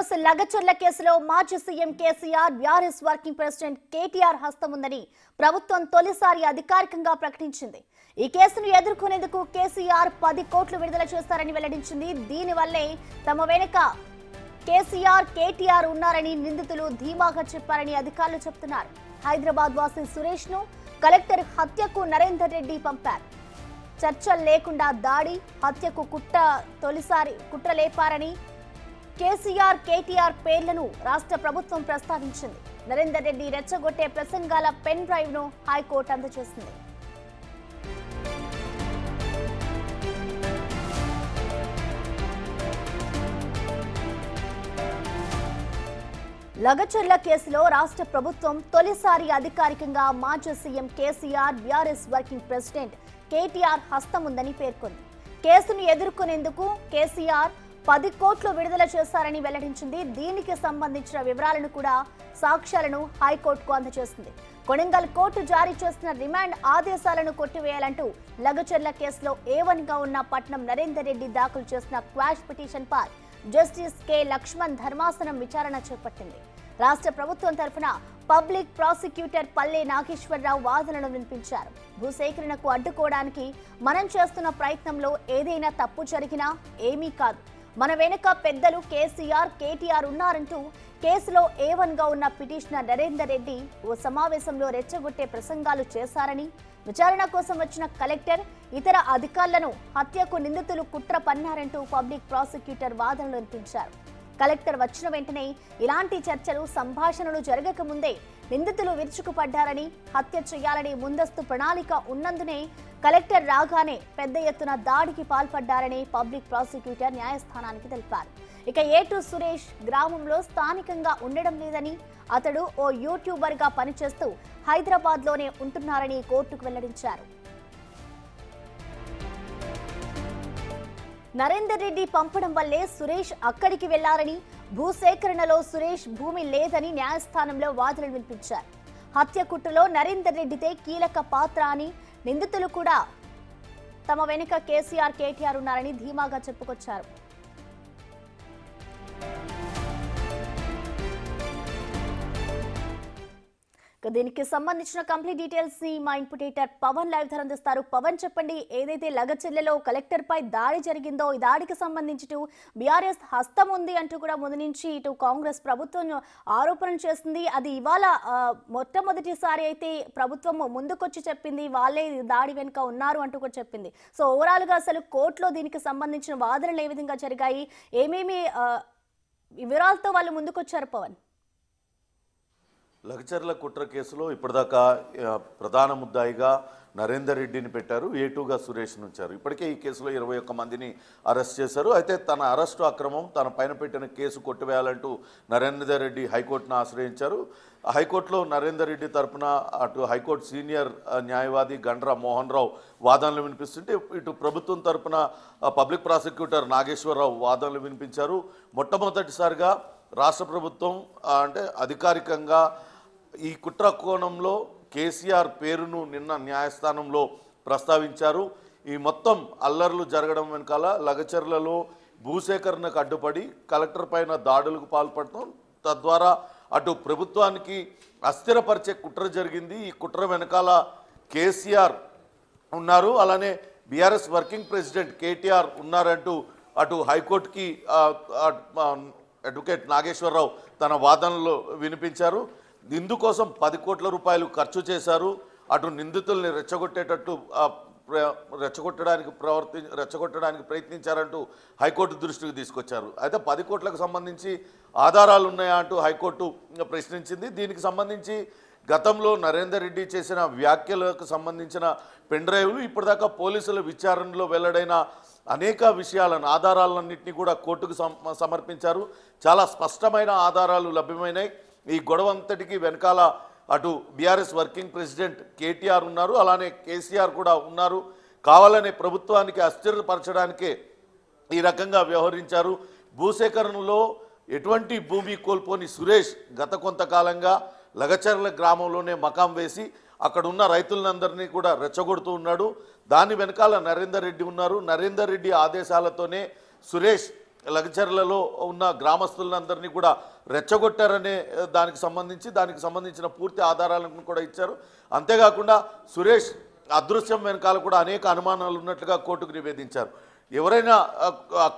News Lagacharla కేసులో మాజీ CM KCR BRS working president KTR హస్తం ఉందని ప్రభుత్వం తొలిసారి అధికారికంగా ప్రకటించింది. ఈ కేసును ఎదుర్కొనేందుకు కేసీఆర్ 10 కోట్లు విడుదల చేస్తారని వెల్లడించింది. దీనివల్లే తమ వెనుక కేసీఆర్ కేటీఆర్ ఉన్నారని నిందితులు ధీమాగా చెప్పారని అధికారులు చెబుతున్నారు. హైదరాబాద్ వాసి సురేష్ ను కలెక్టర్ హత్యకు నరేందర్ రెడ్డి పంపారు. చర్చలు లేకుండా దాడి హత్యకు కుట్ర లేపారని కేసీఆర్ కేటీఆర్ పేర్లను రాష్ట్ర ప్రభుత్వం ప్రస్తావించింది. నరేందర్ రెడ్డి రెచ్చగొట్టే ప్రసంగాల పెన్ డ్రైవ్ ను హైకోర్టు అందజేసింది. లగచర్ల కేసులో రాష్ట్ర ప్రభుత్వం తొలిసారి అధికారికంగా మాజీ CM KCR BRS working president KTR హస్తం ఉందని పేర్కొంది. కేసును ఎదుర్కొనేందుకు కేసీఆర్ 10 కోట్లు విడుదల చేశారని వెల్లడించింది. దీనికి సంబంధించిన వివరాలను కూడా సాక్ష్యాలను హైకోర్టుకు అందజేసింది. కొడంగల్ కోర్టు జారీ చేసిన రిమాండ్ ఆదేశాలను కొట్టివేయాలంటూ లగచర్ల కేసులో A1 గా ఉన్న పట్నం నరేందర్ రెడ్డి దాఖలు చేసిన క్వాష్ పిటిషన్ పై జస్టిస్ కె లక్ష్మణ్ ధర్మాసనం విచారణ చేపట్టింది. రాష్ట్ర ప్రభుత్వం తరఫున పబ్లిక్ ప్రాసిక్యూటర్ పల్లె నాగేశ్వరరావు వాదనలు వినిపించారు. భూసేకరణకు అడ్డుకోవడానికి మనం చేస్తున్న ప్రయత్నంలో ఏదైనా తప్పు జరిగినా ఏమీ కాదు, మన వెనుక పెద్దలు కేసీఆర్ కేటీఆర్ ఉన్నారంటూ కేసులో A1 గా ఉన్న పిటిషనర్ నరేందర్ రెడ్డి ఓ సమావేశంలో రెచ్చగొట్టే ప్రసంగాలు చేశారని, విచారణ కోసం వచ్చిన కలెక్టర్ ఇతర అధికారులను హత్యకు నిందితులు కుట్ర పన్నారంటూ పబ్లిక్ ప్రాసిక్యూటర్ వాదనలు వినిపించారు. కలెక్టర్ వచ్చిన వెంటనే ఇలాంటి చర్చలు సంభాషణలు జరగక ముందే నిందితులు విరుచుకుపడ్డారని, హత్య చేయాలని ముందస్తు ప్రణాళిక ఉన్నందునే కలెక్టర్ రాగానే పెద్ద ఎత్తున దాడికి పాల్పడ్డారని పబ్లిక్ ప్రాసిక్యూటర్ న్యాయస్థానానికి తెలిపారు. ఇక A2 సురేష్ గ్రామంలో స్థానికంగా ఉండడం లేదని, అతడు ఓ యూట్యూబర్ గా పనిచేస్తూ హైదరాబాద్ లోనే ఉంటున్నారని కోర్టుకు వెల్లడించారు. నరేందర్ రెడ్డి పంపడం వల్లే సురేష్ అక్కడికి వెళ్లారని, భూసేకరణలో సురేష్ భూమి లేదని న్యాయస్థానంలో వాదనలు వినిపించారు. హత్య కుట్రలో నరేందర్ రెడ్డిదే కీలక పాత్ర అని, నిందితులు కూడా తమ వెనుక కేసీఆర్ కేటీఆర్ ఉన్నారని ధీమాగా చెప్పుకొచ్చారు. దీనికి సంబంధించిన కంప్లీట్ డీటెయిల్స్ ని మా ఇన్పుటేటర్ పవన్ లైవ్ ధర అందిస్తారు. పవన్, చెప్పండి, ఏదైతే లగచర్లలో కలెక్టర్ పై దాడి జరిగిందో ఈ దాడికి సంబంధించి బీఆర్ఎస్ హస్తం ఉంది అంటూ కూడా ముందు నుంచి ఇటు కాంగ్రెస్ ప్రభుత్వం ఆరోపణలు చేస్తుంది. అది ఇవాళ మొట్టమొదటిసారి అయితే ప్రభుత్వం ముందుకొచ్చి చెప్పింది వాళ్ళే దాడి వెనుక ఉన్నారు అంటూ కూడా చెప్పింది. సో ఓవరాల్ గా అసలు కోర్టులో దీనికి సంబంధించిన వాదనలు ఏ విధంగా జరిగాయి, ఏమేమి వివరాలతో వాళ్ళు ముందుకొచ్చారు పవన్? లగచర్ల కుట్ర కేసులో ఇప్పటిదాకా ప్రధాన ముద్దాయిగా నరేందర్ రెడ్డిని పెట్టారు, A2గా సురేష్ ఉంచారు. ఇప్పటికే ఈ కేసులో 21 మందిని అరెస్ట్ చేశారు. అయితే తన అరెస్టు అక్రమం, తన పైన పెట్టిన కేసు కొట్టివేయాలంటూ నరేందర్ రెడ్డి హైకోర్టును ఆశ్రయించారు. హైకోర్టులో నరేందర్ రెడ్డి తరఫున అటు హైకోర్టు సీనియర్ న్యాయవాది గండ్ర మోహన్ రావు వాదనలు వినిపిస్తుంటే, ఇటు ప్రభుత్వం తరఫున పబ్లిక్ ప్రాసిక్యూటర్ నాగేశ్వరరావు వాదనలు వినిపించారు. మొట్టమొదటిసారిగా రాష్ట్ర ప్రభుత్వం అంటే అధికారికంగా ఈ కుట్ర కోణంలో కేసీఆర్ పేరును నిన్న న్యాయస్థానంలో ప్రస్తావించారు. ఈ మొత్తం అల్లర్లు జరగడం వెనకాల లగచర్లలో భూసేకరణకు అడ్డుపడి కలెక్టర్ పైన దాడులకు పాల్పడటం, తద్వారా అటు ప్రభుత్వానికి అస్థిరపరిచే కుట్ర జరిగింది. ఈ కుట్ర వెనకాల కేసీఆర్ ఉన్నారు, అలానే బీఆర్ఎస్ వర్కింగ్ ప్రెసిడెంట్ కేటీఆర్ ఉన్నారంటూ అటు హైకోర్టుకి అడ్వకేట్ నాగేశ్వరరావు తన వాదనలో వినిపించారు. ఇందుకోసం 10 కోట్ల రూపాయలు ఖర్చు చేశారు. అటు నిందితుల్ని రెచ్చగొట్టడానికి ప్రయత్నించారంటూ హైకోర్టు దృష్టికి తీసుకొచ్చారు. అయితే 10 కోట్లకు సంబంధించి ఆధారాలు ఉన్నాయా అంటూ హైకోర్టు ప్రశ్నించింది. దీనికి సంబంధించి గతంలో నరేందర్ రెడ్డి చేసిన వ్యాఖ్యలకు సంబంధించిన పెన్ డ్రైవ్లు, ఇప్పటిదాకా పోలీసుల విచారణలో వెల్లడైన అనేక విషయాలను, ఆధారాలన్నింటినీ కూడా కోర్టుకు సమర్పించారు. చాలా స్పష్టమైన ఆధారాలు లభ్యమైనాయి. ఈ గొడవ అంతటికి వెనకాల అటు బీఆర్ఎస్ వర్కింగ్ ప్రెసిడెంట్ కేటీఆర్ ఉన్నారు, అలానే కేసీఆర్ కూడా ఉన్నారు. కావాలనే ప్రభుత్వానికి అస్థిరపరచడానికే ఈ రకంగా వ్యవహరించారు. భూసేకరణలో ఎటువంటి భూమి కోల్పోని సురేష్ గత కొంతకాలంగా లగచర్ల గ్రామంలోనే మకాం వేసి అక్కడ ఉన్న రైతులందరినీ కూడా రెచ్చగొడుతూ ఉన్నాడు. దాని వెనకాల నరేందర్ రెడ్డి ఉన్నారు. నరేందర్ రెడ్డి ఆదేశాలతోనే సురేష్ లగచర్లలో ఉన్న గ్రామస్తులందరినీ కూడా రెచ్చగొట్టారనే దానికి సంబంధించిన పూర్తి ఆధారాలను కూడా ఇచ్చారు. అంతేకాకుండా సురేష్ అదృశ్యం వెనకాల కూడా అనేక అనుమానాలు ఉన్నట్లుగా కోర్టుకు నివేదించారు. ఎవరైనా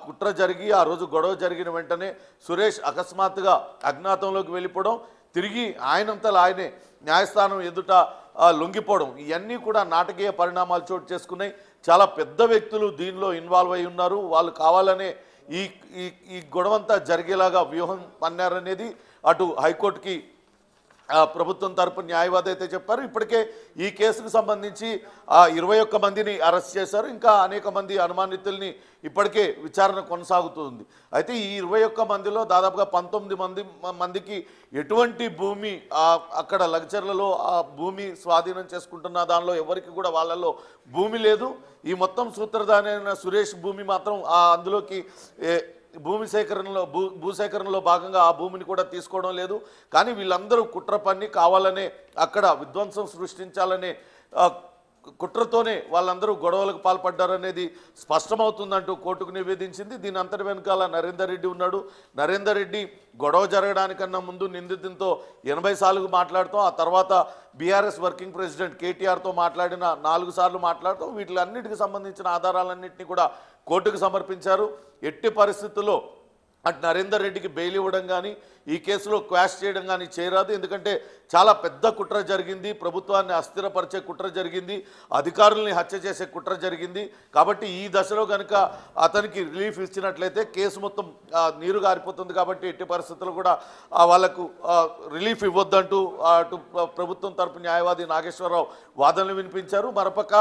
కుట్ర జరిగి ఆ రోజు గొడవ జరిగిన వెంటనే సురేష్ అకస్మాత్తుగా అజ్ఞాతంలోకి వెళ్ళిపోవడం, తిరిగి ఆయనంతలా ఆయనే న్యాయస్థానం ఎదుట లొంగిపోవడం, ఇవన్నీ కూడా నాటకీయ పరిణామాలు చోటు చేసుకున్నాయి. చాలా పెద్ద వ్యక్తులు దీనిలో ఇన్వాల్వ్ అయి ఉన్నారు. వాళ్ళు కావాలనే ఈ గొడవంతా జరిగేలాగా వ్యూహం పన్నారనేది అటు హైకోర్టుకి ప్రభుత్వం తరపు న్యాయవాది అయితే చెప్పారు. ఇప్పటికే ఈ కేసుకు సంబంధించి 21 మందిని అరెస్ట్ చేశారు. ఇంకా అనేక మంది అనుమానితుల్ని ఇప్పటికే విచారణ కొనసాగుతుంది. అయితే ఈ 21 మందిలో దాదాపుగా 19 మందికి ఎటువంటి భూమి అక్కడ లగచర్లలో ఆ భూమి స్వాధీనం చేసుకుంటున్న దానిలో ఎవరికి కూడా వాళ్ళలో భూమి లేదు. ఈ మొత్తం సూత్రధారి అయిన సురేష్ భూమి మాత్రం అందులోకి భూసేకరణలో భాగంగా ఆ భూమిని కూడా తీసుకోవడం లేదు. కానీ వీళ్ళందరూ కుట్ర పన్ని కావాలనే అక్కడ విధ్వంసం సృష్టించాలనే కుట్రతోనే వాళ్ళందరూ గొడవలకు పాల్పడ్డారనేది స్పష్టమవుతుందంటూ కోర్టుకు నివేదించింది. దీని అంతటి వెనకాల నరేందర్ రెడ్డి ఉన్నాడు. నరేందర్ రెడ్డి గొడవ జరగడానికన్నా ముందు నిందితులతో 80 సార్లు మాట్లాడుతాం, ఆ తర్వాత బీఆర్ఎస్ వర్కింగ్ ప్రెసిడెంట్ కేటీఆర్తో మాట్లాడిన 4 సార్లు మాట్లాడుతాం. వీటిలన్నిటికి సంబంధించిన ఆధారాలన్నింటినీ కూడా కోర్టుకు సమర్పించారు. ఎట్టి పరిస్థితుల్లో అటు నరేందర్ రెడ్డికి బెయిల్ ఇవ్వడం కానీ ఈ కేసులో క్వాష్ చేయడం కానీ చేయరాదు. ఎందుకంటే చాలా పెద్ద కుట్ర జరిగింది, ప్రభుత్వాన్ని అస్థిరపరిచే కుట్ర జరిగింది, అధికారుల్ని హత్య చేసే కుట్ర జరిగింది. కాబట్టి ఈ దశలో కనుక అతనికి రిలీఫ్ ఇచ్చినట్లయితే కేసు మొత్తం నీరు గారిపోతుంది. కాబట్టి ఎట్టి పరిస్థితుల్లో కూడా వాళ్లకు రిలీఫ్ ఇవ్వద్దంటూ అటు ప్రభుత్వం తరపు న్యాయవాది నాగేశ్వరరావు వాదనలు వినిపించారు. మరోపక్క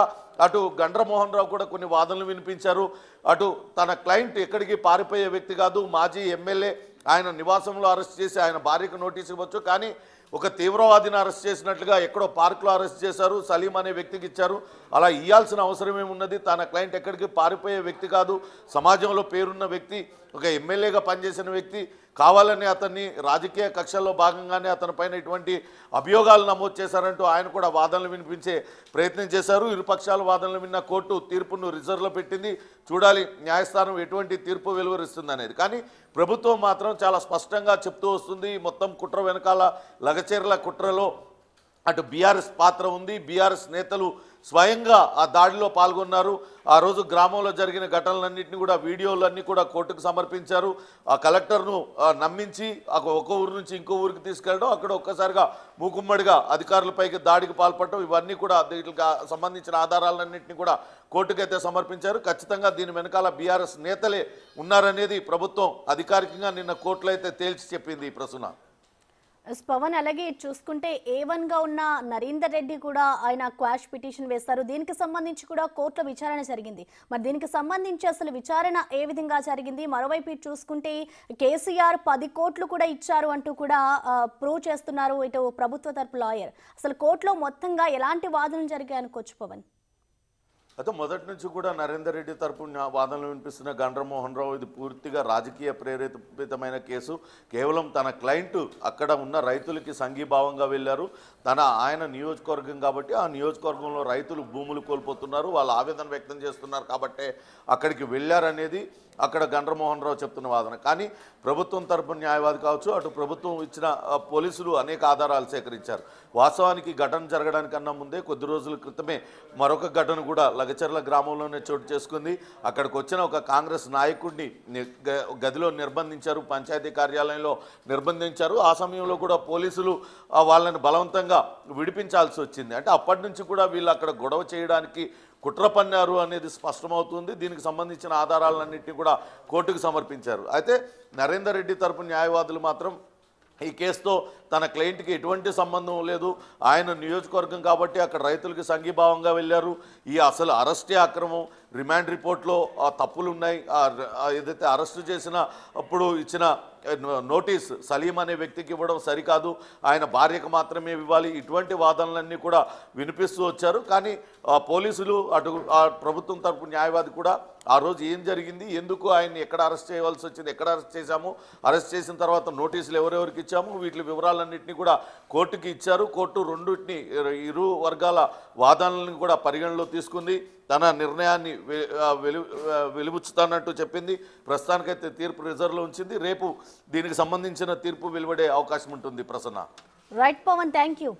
అటు గండ్ర మోహన్ రావు కూడా కొన్ని వాదనలు వినిపించారు. అటు తన క్లయింట్ ఎక్కడికి పారిపోయే వ్యక్తి కాదు, మాజీ ఎమ్మెల్యే, ఆయన నివాసంలో అరెస్ట్ చేసి ఆయన భార్యకు నోటీసు ఇవ్వచ్చు, కానీ ఒక తీవ్రవాదిని అరెస్ట్ చేసినట్లుగా ఎక్కడో పార్కులో అరెస్ట్ చేశారు, సలీం అనే వ్యక్తికి ఇచ్చారు. అలా ఇవ్వాల్సిన అవసరం ఏమున్నది? తన క్లయింట్ ఎక్కడికి పారిపోయే వ్యక్తి కాదు, సమాజంలో పేరున్న వ్యక్తి, ఒక ఎమ్మెల్యేగా పనిచేసిన వ్యక్తి. కావాలని అతన్ని రాజకీయ కక్షల్లో భాగంగానే అతని పైన ఇటువంటి అభియోగాలు నమోదు చేశారంటూ ఆయన కూడా వాదనలు వినిపించే ప్రయత్నం చేశారు. ఇరుపక్షాల వాదనలు విన్న కోర్టు తీర్పును రిజర్వ్లో పెట్టింది. చూడాలి న్యాయస్థానం ఎటువంటి తీర్పు వెలువరిస్తుంది అనేది. కానీ ప్రభుత్వం మాత్రం చాలా స్పష్టంగా చెప్తూ వస్తుంది, మొత్తం కుట్ర వెనకాల లగచర్ల కుట్రలో అటు బీఆర్ఎస్ పాత్ర ఉంది, బీఆర్ఎస్ నేతలు స్వయంగా ఆ దాడిలో పాల్గొన్నారు. ఆ రోజు గ్రామంలో జరిగిన ఘటనలన్నింటినీ కూడా వీడియోలన్నీ కూడా కోర్టుకు సమర్పించారు. ఆ కలెక్టర్ను నమ్మించి ఒక ఊరు నుంచి ఇంకో ఊరికి తీసుకెళ్ళడం, అక్కడ ఒక్కసారిగా మూకుమ్మడిగా అధికారులపైకి దాడికి పాల్పడటం, ఇవన్నీ కూడా వీటికి సంబంధించిన ఆధారాలన్నింటినీ కూడా కోర్టుకైతే సమర్పించారు. ఖచ్చితంగా దీని వెనకాల బీఆర్ఎస్ నేతలే ఉన్నారనేది ప్రభుత్వం అధికారికంగా నిన్న కోర్టులో అయితే తేల్చి చెప్పింది. ప్రసూన పవన్, అలాగే చూసుకుంటే A1గా ఉన్న నరేందర్ రెడ్డి కూడా ఆయన క్వాష్ పిటిషన్ వేశారు. దీనికి సంబంధించి కూడా కోర్టులో విచారణ జరిగింది. మరి దీనికి సంబంధించి అసలు విచారణ ఏ విధంగా జరిగింది? మరోవైపు చూసుకుంటే కేసీఆర్ 10 కోట్లు కూడా ఇచ్చారు అంటూ కూడా ప్రూవ్ చేస్తున్నారు ఇటు ప్రభుత్వ తరపు లాయర్. అసలు కోర్టులో మొత్తంగా ఎలాంటి వాదనలు జరిగాయి అనుకోవచ్చు పవన్? అయితే మొదటి నుంచి కూడా నరేందర్ రెడ్డి తరపు వాదనలు వినిపిస్తున్న గండ్ర మోహన్ రావు ఇది పూర్తిగా రాజకీయ ప్రేరేపితమైన కేసు. కేవలం తన క్లయింట్ అక్కడ ఉన్న రైతులకి సంఘీభావంగా వెళ్ళారు. ఆయన నియోజకవర్గం కాబట్టి ఆ నియోజకవర్గంలో రైతులు భూములు కోల్పోతున్నారు, వాళ్ళు ఆవేదన వ్యక్తం చేస్తున్నారు కాబట్టి అక్కడికి వెళ్ళారనేది అక్కడ గండ్ర మోహన్ రావు చెప్తున్న వాదన. కానీ ప్రభుత్వం తరపున న్యాయవాది కావచ్చు, అటు ప్రభుత్వం ఇచ్చిన పోలీసులు అనేక ఆధారాలు సేకరించారు. వాస్తవానికి ఘటన జరగడానికన్నా ముందే కొద్ది రోజుల క్రితమే మరొక ఘటన కూడా లగచర్ల గ్రామంలోనే చోటు చేసుకుంది. అక్కడికి వచ్చిన ఒక కాంగ్రెస్ నాయకుడిని గదిలో నిర్బంధించారు, పంచాయతీ కార్యాలయంలో నిర్బంధించారు. ఆ సమయంలో కూడా పోలీసులు వాళ్ళని బలవంతంగా విడిపించాల్సి వచ్చింది. అంటే అప్పటి నుంచి కూడా వీళ్ళు అక్కడ గొడవ చేయడానికి కుట్ర పన్నారు అనేది స్పష్టమవుతుంది. దీనికి సంబంధించిన ఆధారాలన్నింటినీ కూడా కోర్టుకు సమర్పించారు. అయితే నరేందర్ రెడ్డి తరపు న్యాయవాదులు మాత్రం ఈ కేసుతో తన క్లయింట్కి ఎటువంటి సంబంధం లేదు, ఆయన నియోజకవర్గం కాబట్టి అక్కడ రైతులకి సంఘీభావంగా వెళ్ళారు, ఈ అసలు అరెస్టే అక్రమం, రిమాండ్ రిపోర్ట్లో తప్పులు ఉన్నాయి, ఏదైతే అరెస్టు చేసిన అప్పుడు ఇచ్చిన నోటీస్ సలీం అనే వ్యక్తికి ఇవ్వడం సరికాదు, ఆయన భార్యకు మాత్రమే ఇవ్వాలి, ఇటువంటి వాదనలన్నీ కూడా వినిపిస్తూ వచ్చారు. కానీ పోలీసులు అటు ప్రభుత్వం తరపు న్యాయవాది కూడా ఆ రోజు ఏం జరిగింది, ఎందుకు ఆయన్ని ఎక్కడ అరెస్ట్ చేయవలసి వచ్చింది, ఎక్కడ అరెస్ట్ చేశాము, అరెస్ట్ చేసిన తర్వాత నోటీసులు ఎవరెవరికి ఇచ్చాము, వీటి వివరాలన్నింటినీ కూడా కోర్టుకి ఇచ్చారు. కోర్టు ఇరు వర్గాల వాదనలను కూడా పరిగణలో తీసుకుంది. తన నిర్ణయాన్ని వెలుబుచ్చుతానంటూ చెప్పింది. ప్రస్తుతానికైతే తీర్పు రిజర్వ్లో ఉంచింది. రేపు దీనికి సంబంధించిన తీర్పు వెలువడే అవకాశం ఉంటుంది. Prasanna. Right Pavan, thank you.